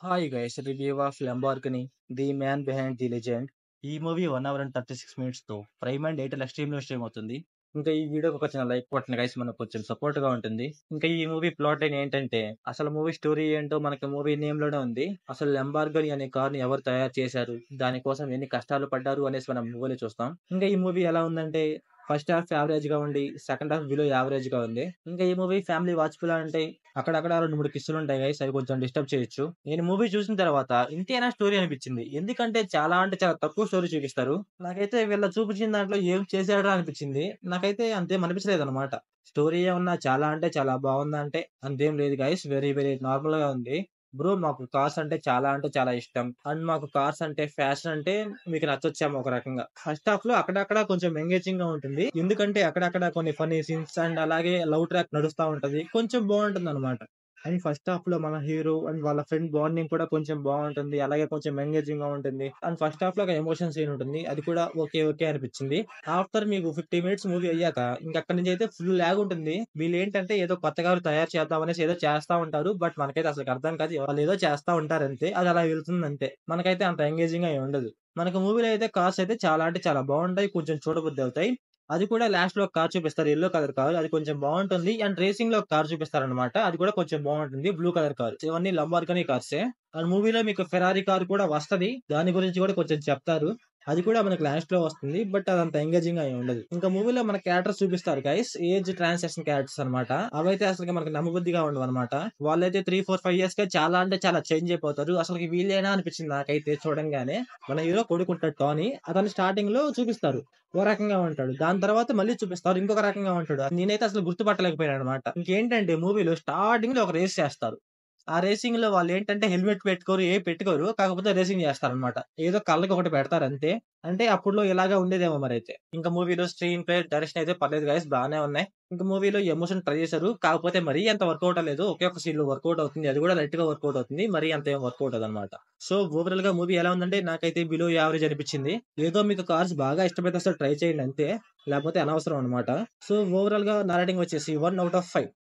Hi guys, review of Lamborghini the man behind the legend. ఈ movie 1 hour and 36 minutes తో Prime and Airtel Xstream లో stream అవుతుంది. ఇంకా ఈ వీడియోకి ఒక చిన్న లైక్ కొట్టండి గైస్, మనకు కొంచెం సపోర్ట్ గా ఉంటుంది. ఇంకా ఈ మూవీ ప్లాట్ లైన్ ఏంటంటే, అసలు మూవీ స్టోరీ ఏంటో మనకి మూవీ నేమ్ లోనే ఉంది. అసలు లంబార్గిని అనే కార్ ని ఎవరు తయారు చేశారు, దానికోసం ఎన్ని కష్టాలు పడ్డారు అనేసి మనం మూవీలో చూస్తాం. ఇంకా ఈ మూవీ ఎలా ఉందంటే, ఫస్ట్ హాఫ్ యావరేజ్ గా ఉండి సెకండ్ హాఫ్ బిలో యావరేజ్ గా ఉంది. ఇంకా ఈ మూవీ ఫ్యామిలీ వాచ్ఫుల్ అంటే అక్కడక్కడ 2, 3 కిస్సులు ఉంటాయి గైస్, అవి కొంచెం డిస్టర్బ్ చేయొచ్చు. నేను మూవీ చూసిన తర్వాత ఇంతేనా స్టోరీ అనిపించింది. ఎందుకంటే చాలా అంటే చాలా తక్కువ స్టోరీ చూపిస్తారు. నాకైతే వీళ్ళ చూపించిన దాంట్లో ఏం చేశాడా అనిపించింది. నాకైతే అంతేం అనిపించలేదు అనమాట. స్టోరీ ఏమన్నా చాలా అంటే చాలా బాగుందా అంటే అంతేం లేదు గైస్, వెరీ వెరీ నార్మల్ గా ఉంది. బ్రో, మాకు కార్స్ అంటే చాలా ఇష్టం. అండ్ మాకు కార్స్ అంటే ఫ్యాషన్ అంటే మీకు నచ్చొచ్చేమో ఒక రకంగా. ఫస్ట్ హాఫ్ లో అక్కడక్కడ కొంచెం ఎంగేజింగ్ గా ఉంటుంది. ఎందుకంటే అక్కడక్కడ కొన్ని ఫన్నీ సీన్స్ అండ్ అలాగే లవ్ ట్రాక్ నడుస్తా ఉంటది. కొంచెం బాగుంటుంది అనమాట. అండ్ ఫస్ట్ హాఫ్ లో మన హీరో అండ్ వాళ్ళ ఫ్రెండ్ బాండింగ్ కూడా కొంచెం బాగుంటుంది. అలాగే కొంచెం ఎంగేజింగ్ గా ఉంటుంది. అండ్ ఫస్ట్ హాఫ్ లో ఒక ఎమోషన్ సీన్ ఉంటుంది. అది కూడా ఓకే ఓకే అనిపించింది. ఆఫ్టర్ మీకు 50 మినిట్స్ మూవీ అయ్యాక ఇంక అక్కడి నుంచి అయితే ఫుల్ లాగ్ ఉంటుంది. వీళ్ళు ఏంటంటే ఏదో కొత్తగా తయారు చేద్దాం అనేసి ఏదో చేస్తా ఉంటారు. బట్ మనకైతే అసలు అర్థం కాదు. వాళ్ళు ఏదో చేస్తా ఉంటారు అంతే. అది అలా వెళ్తుంది అంతే. మనకైతే అంత ఎంగేజింగ్ గా ఏమి ఉండదు. మనకు మూవీలో అయితే కార్స్ అయితే చాలా అంటే చాలా బాగుంటాయి. కొంచెం చూడబుద్ధి అవుతాయి. అది కూడా లాస్ట్ లో ఒక కార్ చూపిస్తారు. యెల్లో కలర్ కార్, అది కొంచెం బాగుంటుంది. అండ్ రేసింగ్ లో ఒక కార్ చూపిస్తారన్నమాట. అది కూడా కొంచెం బాగుంటుంది. Blue colour car. ఇవన్నీ లంబార్గిని కార్సే. అండ్ మూవీలో మీకు ఫెరారీ కార్ కూడా వస్తది. దాని గురించి కూడా కొంచెం చెప్తారు. అది కూడా మనకి లాస్ట్ లో వస్తుంది. బట్ అదంత ఎంగేజింగ్ గా ఏమి ఉండదు. ఇంకా మూవీలో మన క్యారెక్టర్స్ చూపిస్తారు గైస్, ఏజ్ ట్రాన్సాక్షన్ క్యారెక్టర్స్ అన్నమాట. అవైతే అసలు మనకి నమ్మబుద్ధిగా ఉండవు అనమాట. వాళ్ళైతే 3, 4, 5 years కే చాలా అంటే చాలా చేంజ్ అయిపోతారు. అసలు వీళ్ళేనా అనిపించింది నాకైతే చూడంగానే. మన హీరో కొడుకుంటాడు టానీ, అతను స్టార్టింగ్ లో చూపిస్తారు ఓ రకంగా ఉంటాడు. దాని తర్వాత మళ్ళీ చూపిస్తారు ఇంకొక రకంగా ఉంటాడు. నేనైతే అసలు గుర్తుపట్టలేకపోయాను అనమాట. ఇంకేంటంటే మూవీలో స్టార్టింగ్ లో ఒక రేస్ చేస్తారు. ఆ రేసింగ్ లో వాళ్ళు ఏంటంటే హెల్మెట్ పెట్టుకోరు, ఏ పెట్టుకోరు. కాకపోతే రేసింగ్ చేస్తారనమాట. ఏదో కళ్ళకి ఒకటి పెడతారు అంతే. అంటే అప్పుడులో ఇలాగా ఉండేదేమో మరైతే. ఇంకా మూవీలో స్క్రీన్ ప్లే, డైరెక్షన్ అయితే పర్లేదు గైస్, బాగానే ఉన్నాయి. ఇంకా మూవీలో ఎమోషన్ ట్రై చేశారు. కాకపోతే మరీ అంత వర్కౌట్ అవ్వలేదు. ఒకే ఒక సీన్ లో వర్కౌట్ అవుతుంది. అది కూడా లైట్ గా వర్కౌట్ అవుతుంది. మరీ అంత ఏం వర్కౌట్ అదనమాట. సో ఓవరాల్ గా మూవీ ఎలా ఉందంటే నాకైతే బిలో యావరేజ్ అనిపించింది. ఏదో మీకు కార్స్ బాగా ఇష్టమైతే అసలు ట్రై చేయండి అంతే. లేకపోతే అనవసరం అనమాట. సో ఓవరాల్ గా నా రేటింగ్ వచ్చేసి 1/5.